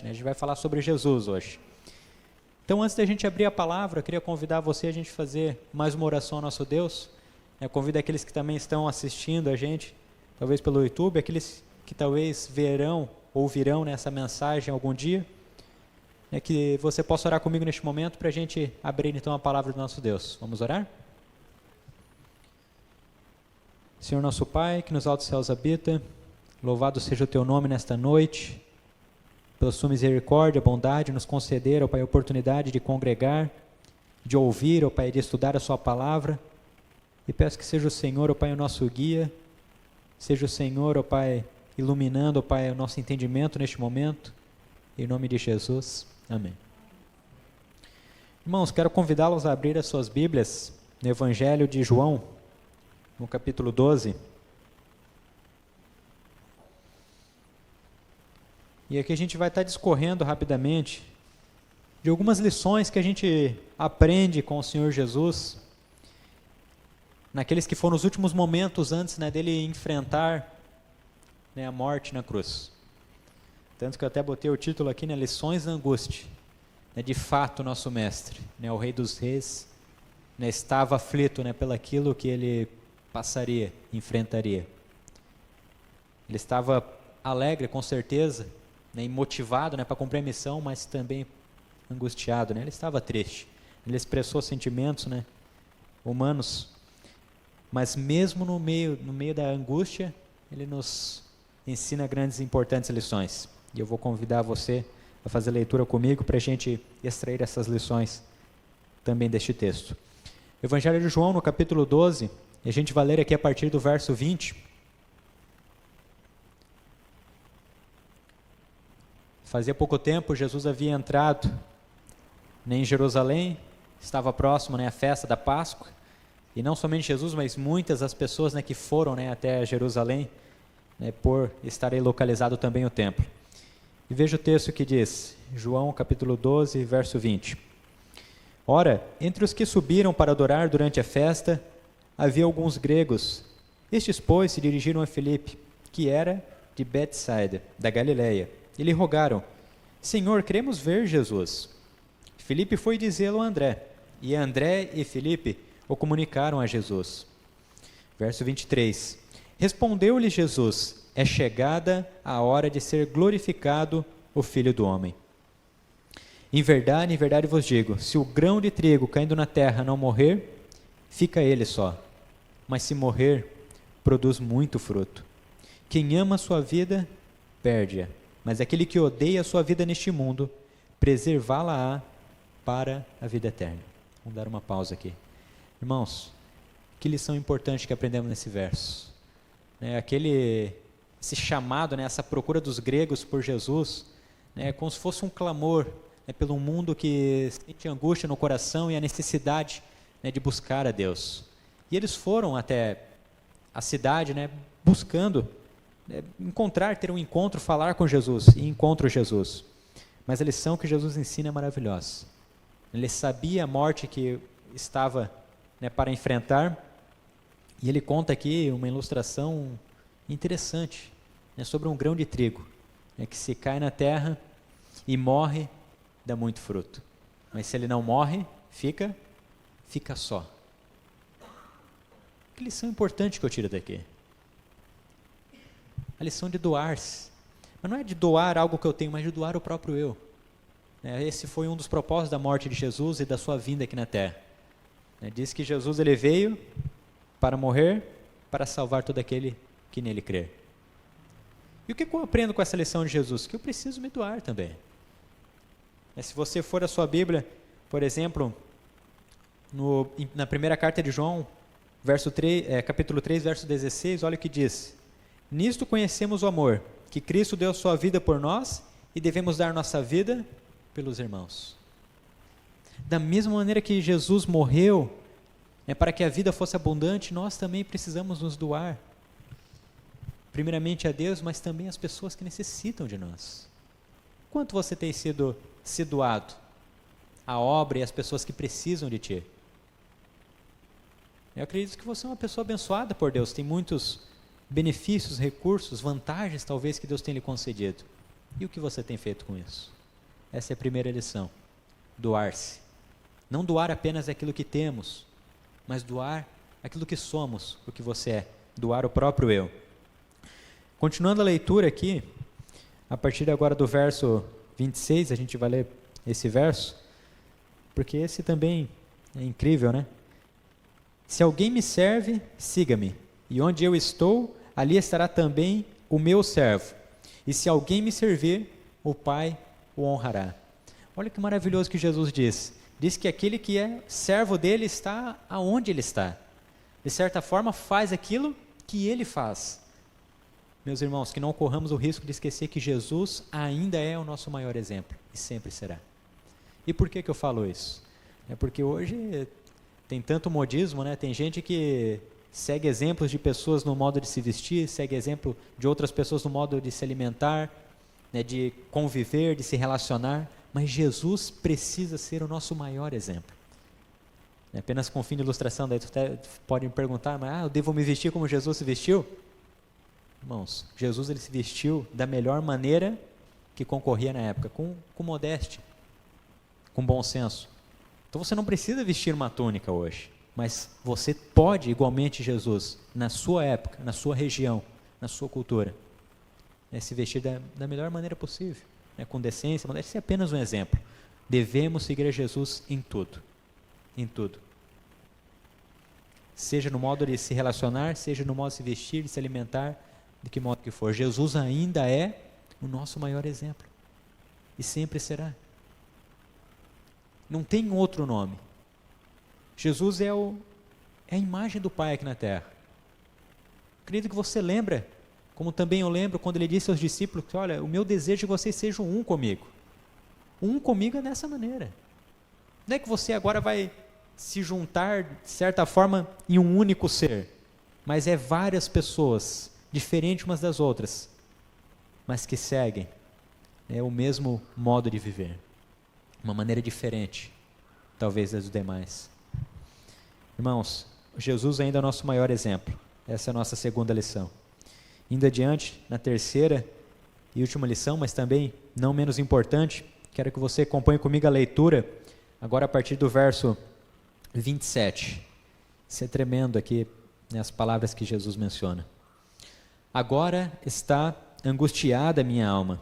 A gente vai falar sobre Jesus hoje. Então, antes da gente abrir a palavra, eu queria convidar você a gente fazer mais uma oração ao nosso Deus. Eu convido aqueles que também estão assistindo a gente, talvez pelo YouTube, aqueles que talvez verão, ouvirão nessa mensagem algum dia, que você possa orar comigo neste momento para a gente abrir então a palavra do nosso Deus. Vamos orar? Senhor nosso Pai, que nos altos céus habita, louvado seja o Teu nome nesta noite, pela Sua misericórdia, bondade, nos conceder, ó Pai, a oportunidade de congregar, de ouvir, ó Pai, de estudar a Sua palavra, e peço que seja o Senhor, ó Pai, o nosso guia, seja o Senhor, ó Pai, iluminando, ó Pai, o nosso entendimento neste momento, em nome de Jesus, amém. Irmãos, quero convidá-los a abrir as suas Bíblias no Evangelho de João, no capítulo 12. E aqui a gente vai estar discorrendo rapidamente de algumas lições que a gente aprende com o Senhor Jesus, naqueles que foram os últimos momentos antes, dele enfrentar, a morte na cruz. Tanto que eu até botei o título aqui, Lições da Angústia. De fato, nosso mestre, o Rei dos Reis, estava aflito pelaquilo que ele passaria, enfrentaria. Ele estava alegre, com certeza, e motivado para cumprir a missão, mas também angustiado. Ele estava triste. Ele expressou sentimentos humanos, mas mesmo no meio da angústia, ele nos ensina grandes e importantes lições. E eu vou convidar você a fazer leitura comigo para a gente extrair essas lições também deste texto. Evangelho de João, no capítulo 12, e a gente vai ler aqui a partir do verso 20. Fazia pouco tempo, Jesus havia entrado em Jerusalém, estava próximo a festa da Páscoa, e não somente Jesus, mas muitas das pessoas que foram até Jerusalém, por estar aí localizado também o templo. E veja o texto que diz, João capítulo 12, verso 20. Ora, entre os que subiram para adorar durante a festa, havia alguns gregos. Estes, pois, se dirigiram a Filipe, que era de Betsaida, da Galileia, e lhe rogaram, Senhor, queremos ver Jesus. Filipe foi dizê-lo a André, e André e Filipe o comunicaram a Jesus. Verso 23. Respondeu-lhe Jesus, é chegada a hora de ser glorificado o Filho do Homem. Em verdade vos digo, se o grão de trigo caindo na terra não morrer, fica ele só, mas se morrer, produz muito fruto. Quem ama a sua vida, perde-a, mas aquele que odeia a sua vida neste mundo, preservá-la-á para a vida eterna. Vamos dar uma pausa aqui. Irmãos, que lição importante que aprendemos nesse verso. Esse chamado, essa procura dos gregos por Jesus, como se fosse um clamor pelo mundo que sente angústia no coração e a necessidade de buscar a Deus. E eles foram até a cidade, buscando ter um encontro, falar com Jesus, e encontram Jesus. Mas a lição que Jesus ensina é maravilhosa. Ele sabia a morte que estava para enfrentar, e ele conta aqui uma ilustração interessante sobre um grão de trigo, que se cai na terra e morre, dá muito fruto. Mas se ele não morre, fica só. Que lição importante que eu tiro daqui. A lição de doar-se. Mas não é de doar algo que eu tenho, mas de doar o próprio eu. Esse foi um dos propósitos da morte de Jesus e da sua vinda aqui na terra. Diz que Jesus ele veio para morrer, para salvar todo aquele que nele crer. E o que eu aprendo com essa lição de Jesus? Que eu preciso me doar também. Se você for a sua Bíblia, por exemplo, na primeira carta de João, capítulo 3, verso 16, olha o que diz. Nisto conhecemos o amor, que Cristo deu sua vida por nós e devemos dar nossa vida pelos irmãos. Da mesma maneira que Jesus morreu, para que a vida fosse abundante, nós também precisamos nos doar. Primeiramente a Deus, mas também às pessoas que necessitam de nós. Quanto você tem sido doado à obra e às pessoas que precisam de ti? Eu acredito que você é uma pessoa abençoada por Deus, tem muitos benefícios, recursos, vantagens talvez que Deus tenha lhe concedido. E o que você tem feito com isso? Essa é a primeira lição. Doar-se. Não doar apenas aquilo que temos, mas doar aquilo que somos, o que você é. Doar o próprio eu. Continuando a leitura aqui, a partir agora do verso 26, a gente vai ler esse verso, porque esse também é incrível, né? Se alguém me serve, siga-me, e onde eu estou, ali estará também o meu servo. E se alguém me servir, o Pai o honrará. Olha que maravilhoso que Jesus diz. Diz que aquele que é servo dele está aonde ele está. De certa forma, faz aquilo que ele faz. Meus irmãos, que não corramos o risco de esquecer que Jesus ainda é o nosso maior exemplo, e sempre será. E por que eu falo isso? É porque hoje tem tanto modismo, né? Tem gente que segue exemplos de pessoas no modo de se vestir, segue exemplo de outras pessoas no modo de se alimentar, né? De conviver, de se relacionar, mas Jesus precisa ser o nosso maior exemplo. Apenas com fim de ilustração, daí tu pode me perguntar, mas eu devo me vestir como Jesus se vestiu? Irmãos, Jesus ele se vestiu da melhor maneira que concorria na época, com modéstia, com bom senso. Então você não precisa vestir uma túnica hoje, mas você pode, igualmente Jesus, na sua época, na sua região, na sua cultura, se vestir da melhor maneira possível, com decência, modéstia. Esse é apenas um exemplo. Devemos seguir a Jesus em tudo. Em tudo. Seja no modo de se relacionar, seja no modo de se vestir, de se alimentar, de que modo que for. Jesus ainda é o nosso maior exemplo. E sempre será. Não tem outro nome. Jesus é a imagem do Pai aqui na terra. Acredito que você lembra, como também eu lembro, quando ele disse aos discípulos, que, olha, o meu desejo é que vocês sejam um comigo. Um comigo é dessa maneira. Não é que você agora vai se juntar, de certa forma, em um único ser, mas é várias pessoas, diferentes umas das outras, mas que seguem o mesmo modo de viver, uma maneira diferente, talvez das demais. Irmãos, Jesus ainda é o nosso maior exemplo. Essa é a nossa segunda lição. Indo adiante, na terceira e última lição, mas também não menos importante, quero que você acompanhe comigo a leitura, agora a partir do verso 27. Isso é tremendo aqui, as palavras que Jesus menciona. Agora está angustiada a minha alma.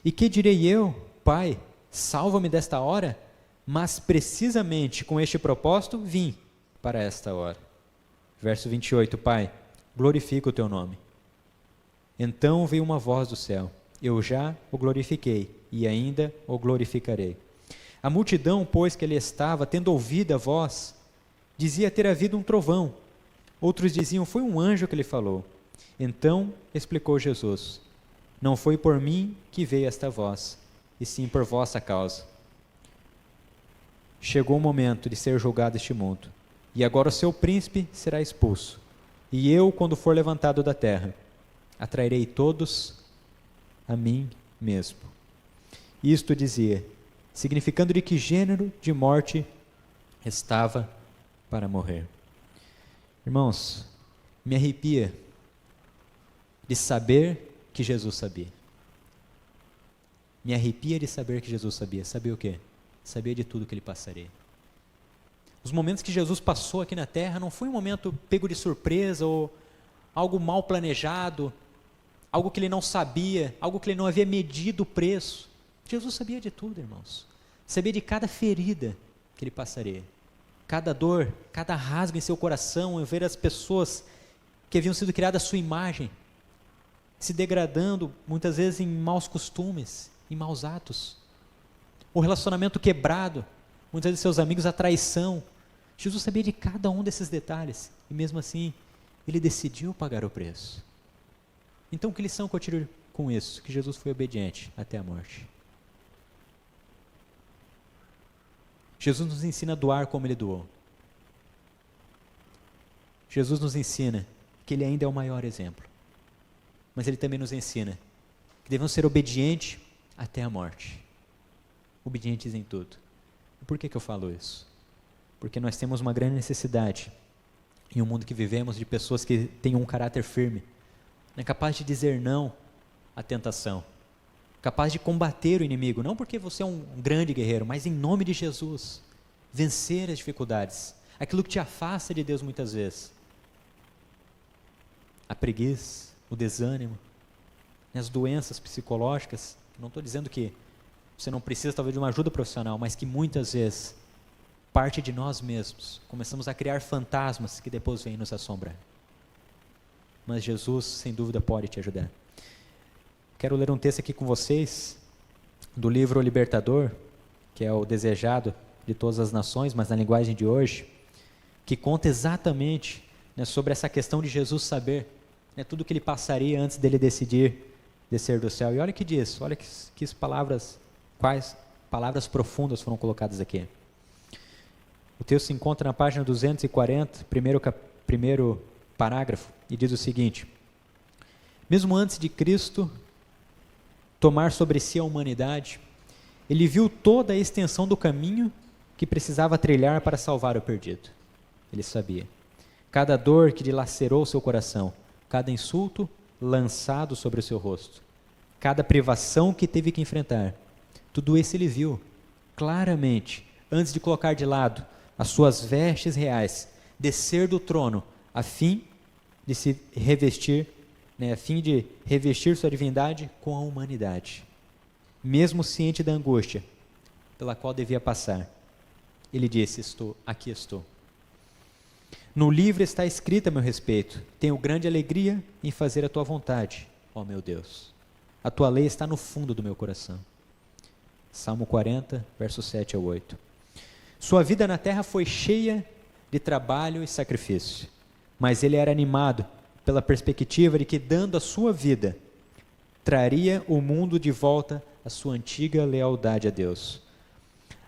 E que direi eu? Pai, salva-me desta hora? Mas precisamente com este propósito vim para esta hora. Verso 28, Pai, glorifica o teu nome. Então veio uma voz do céu. Eu já o glorifiquei e ainda o glorificarei. A multidão, pois, que ali estava, tendo ouvido a voz, dizia ter havido um trovão. Outros diziam, foi um anjo que lhe falou. Então explicou Jesus, não foi por mim que veio esta voz, e sim por vossa causa. Chegou o momento de ser julgado este mundo, e agora o seu príncipe será expulso. E eu, quando for levantado da terra, atrairei todos a mim mesmo. Isto dizia, significando de que gênero de morte estava para morrer. Irmãos, me arrepia de saber que Jesus sabia. Me arrepia de saber que Jesus sabia. Sabia o quê? Sabia de tudo que ele passaria. Os momentos que Jesus passou aqui na terra não foi um momento pego de surpresa ou algo mal planejado, algo que ele não sabia, algo que ele não havia medido o preço. Jesus sabia de tudo, irmãos. Sabia de cada ferida que ele passaria, cada dor, cada rasgo em seu coração, em ver as pessoas que haviam sido criadas à sua imagem, se degradando, muitas vezes em maus costumes, em maus atos. O relacionamento quebrado, muitas vezes seus amigos, a traição. Jesus sabia de cada um desses detalhes, e mesmo assim, ele decidiu pagar o preço. Então, que lição que eu tiro com isso? Que Jesus foi obediente até a morte. Jesus nos ensina a doar como ele doou. Jesus nos ensina que ele ainda é o maior exemplo. Mas ele também nos ensina que devemos ser obedientes até a morte. Obedientes em tudo. E por que eu falo isso? Porque nós temos uma grande necessidade, em um mundo que vivemos, de pessoas que tenham um caráter firme, capaz de dizer não à tentação, capaz de combater o inimigo, não porque você é um grande guerreiro, mas em nome de Jesus, vencer as dificuldades, aquilo que te afasta de Deus muitas vezes, a preguiça, o desânimo, as doenças psicológicas. Não estou dizendo que você não precisa talvez de uma ajuda profissional, mas que muitas vezes parte de nós mesmos começamos a criar fantasmas que depois vêm nos assombrar. Mas Jesus, sem dúvida, pode te ajudar. Quero ler um texto aqui com vocês, do livro O Libertador, que é o desejado de todas as nações, mas na linguagem de hoje, que conta exatamente, né, sobre essa questão de Jesus saber, né, tudo que ele passaria antes dele decidir descer do céu. E olha o que diz, olha que palavras, quais palavras profundas foram colocadas aqui. O texto se encontra na página 240, primeiro parágrafo, e diz o seguinte: mesmo antes de Cristo tomar sobre si a humanidade, ele viu toda a extensão do caminho que precisava trilhar para salvar o perdido. Ele sabia. Cada dor que dilacerou seu coração, cada insulto lançado sobre o seu rosto, cada privação que teve que enfrentar, tudo isso ele viu claramente, antes de colocar de lado as suas vestes reais, descer do trono, a fim de se revestir, a fim de revestir sua divindade com a humanidade. Mesmo ciente da angústia pela qual devia passar, ele disse: aqui estou. No livro está escrito a meu respeito: tenho grande alegria em fazer a tua vontade, ó meu Deus. A tua lei está no fundo do meu coração. Salmo 40, versos 7 ao 8. Sua vida na terra foi cheia de trabalho e sacrifício, mas ele era animado pela perspectiva de que, dando a sua vida, traria o mundo de volta à sua antiga lealdade a Deus.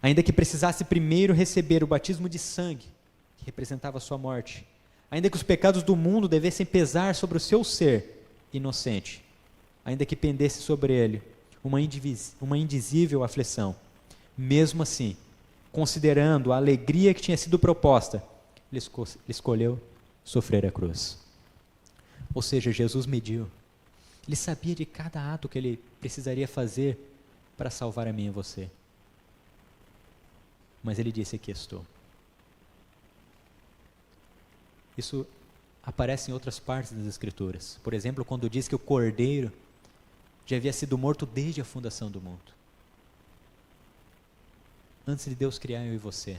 Ainda que precisasse primeiro receber o batismo de sangue, que representava a sua morte, ainda que os pecados do mundo devessem pesar sobre o seu ser inocente, ainda que pendesse sobre ele uma indizível aflição, mesmo assim, considerando a alegria que tinha sido proposta, ele escolheu sofrer a cruz. Ou seja, Jesus mediu. Ele sabia de cada ato que ele precisaria fazer para salvar a mim e você. Mas ele disse: aqui estou. Isso aparece em outras partes das Escrituras. Por exemplo, quando diz que o Cordeiro já havia sido morto desde a fundação do mundo. Antes de Deus criar eu e você,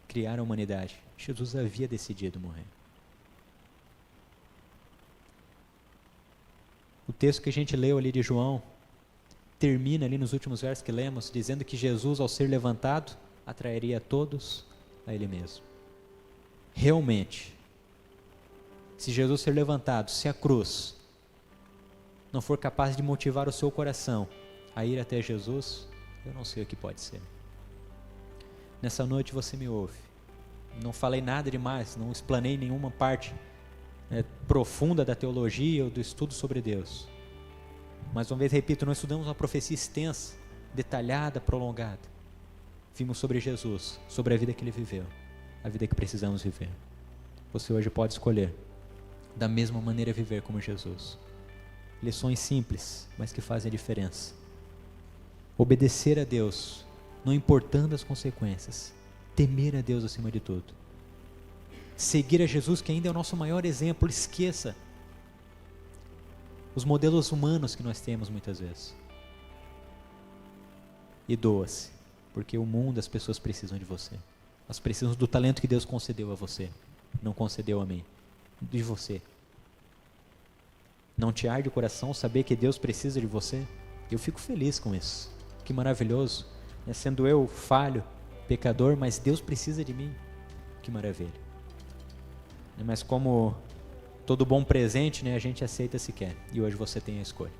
criar a humanidade, Jesus havia decidido morrer. O texto que a gente leu ali de João termina ali nos últimos versos que lemos, dizendo que Jesus, ao ser levantado, atrairia todos a Ele mesmo. Realmente, se Jesus ser levantado, se a cruz não for capaz de motivar o seu coração a ir até Jesus, eu não sei o que pode ser. Nessa noite você me ouve. Não falei nada demais, não explanei nenhuma parte profunda da teologia ou do estudo sobre Deus. Mais uma vez repito, nós estudamos uma profecia extensa, detalhada, prolongada. Vimos sobre Jesus, sobre a vida que Ele viveu, a vida que precisamos viver. Você hoje pode escolher, da mesma maneira, viver como Jesus. Lições simples, mas que fazem a diferença. Obedecer a Deus, não importando as consequências. Temer a Deus acima de tudo. Seguir a Jesus, que ainda é o nosso maior exemplo. Esqueça os modelos humanos que nós temos muitas vezes. E doa-se, porque o mundo, as pessoas precisam de você. Elas precisam do talento que Deus concedeu a você, não concedeu a mim, de você. Não te arde o coração saber que Deus precisa de você? Eu fico feliz com isso. Que maravilhoso. Sendo eu falho, pecador, mas Deus precisa de mim. Que maravilha. Mas como todo bom presente, a gente aceita se quer. E hoje você tem a escolha.